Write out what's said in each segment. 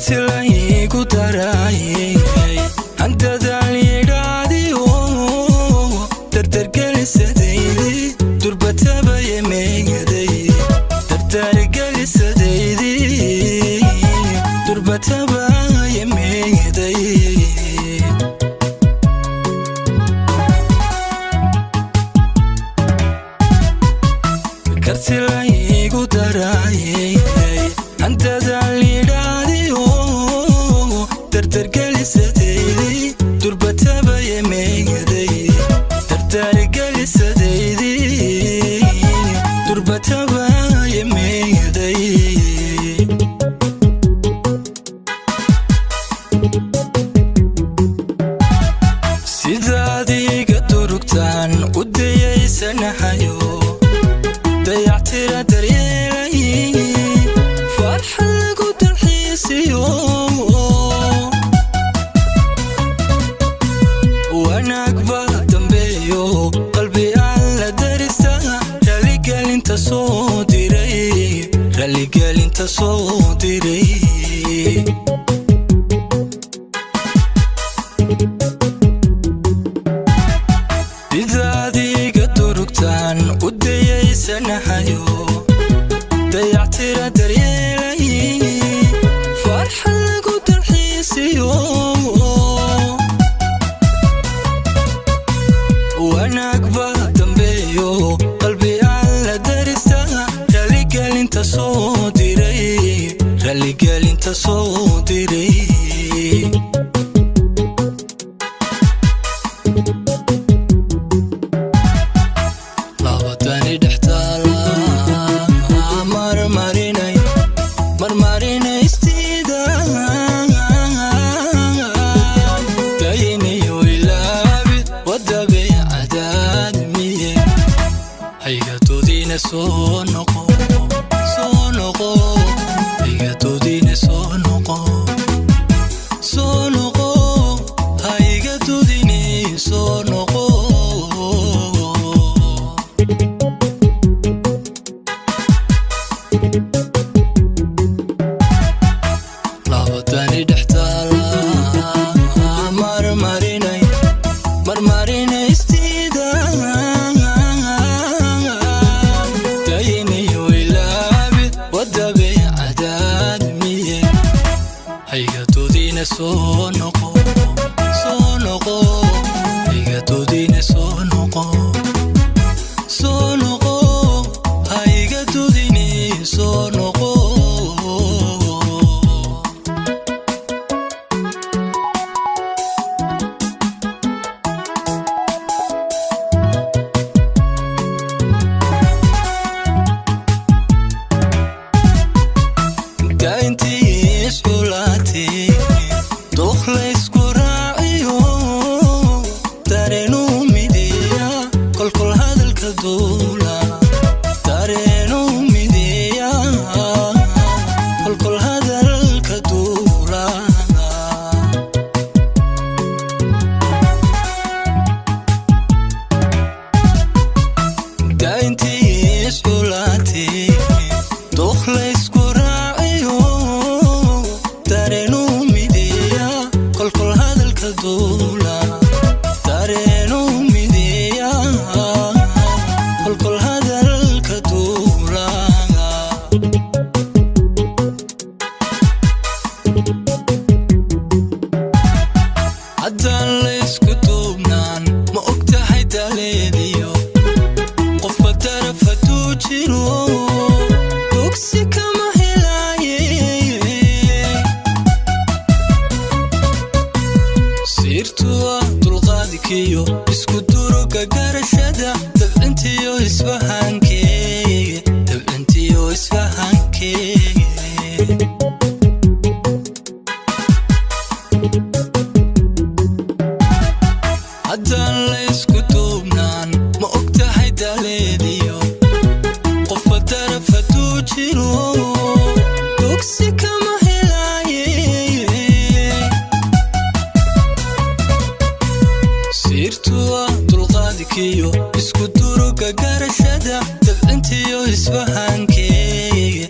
kartilay ku daray anta dali radio tartar galisadaydi durbataba yemeeyaday tartar galisadaydi durbataba yemeeyaday kartilay ku daray anta dali radio tartar galisadaydi durbataba yemeeyaday tartar galisadaydi durbataba yemeeyaday sidaadiga durugtaan u dayaysanahayo dayactira daryeelay farxad lagu dalxiisiyo wanaag baa dambeeyo qalbi aan la darista raligelinta soo diray sidaadiga durugtaan u dayaysanahayo dayactira daryeelay farxad lagu dalxiisiyo wanaag baa dambeeyo qalbi aan la darista raligelinta soo diray labadani dhextaala marmarinaystiida dayniyo ilaabi wadabeecadaad miye haygatodiina soo noqo haygatodiina soo noqo haygatodiina soo noqo labadani dhextaala marmarinaystiida dayniyo ilaabi wadabeecadaad miye haygatodiina soo noqo haygatodiina soo noqo haygatodiina soo noqo daintii isulaati doqlaysku raaciyo dareenu mideeya kolkol hadalka duula dareenu mideeya kolkol hadalka duula daintii isulaati doqlaysku dareenu mideeya kolkol hadalka duula dareenu mideeya kolkol hadalka duula haddaan laysku duubnaan ma ogtahay daleediyo qofba daraf hadduu jiro dugsi kama sirtuwa dulqaadkiyo isku duruga garashada dabcintiyo isfahankeege haddaan laysku duubnaan ma ogtahay daleediyo qofba daraf hadduu jiro dugsi kama sirtuwa dulqaadkiyo isku duruga garashada dabcintiyo isfahankeege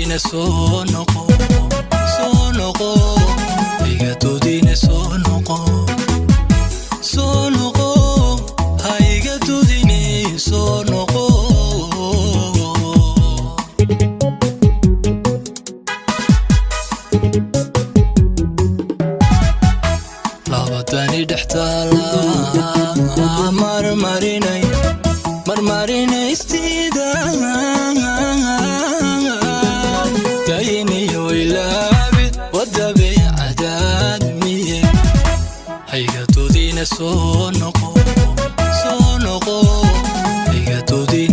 dudine sonoqo sonoqo hayga dudine sonoqo sonoqo hayga dudine sonoqo labadani dhaxtala marmarinay istida dayniyo ilaabi wadabe cadad miye hayga dudine sonoqo hayga dudine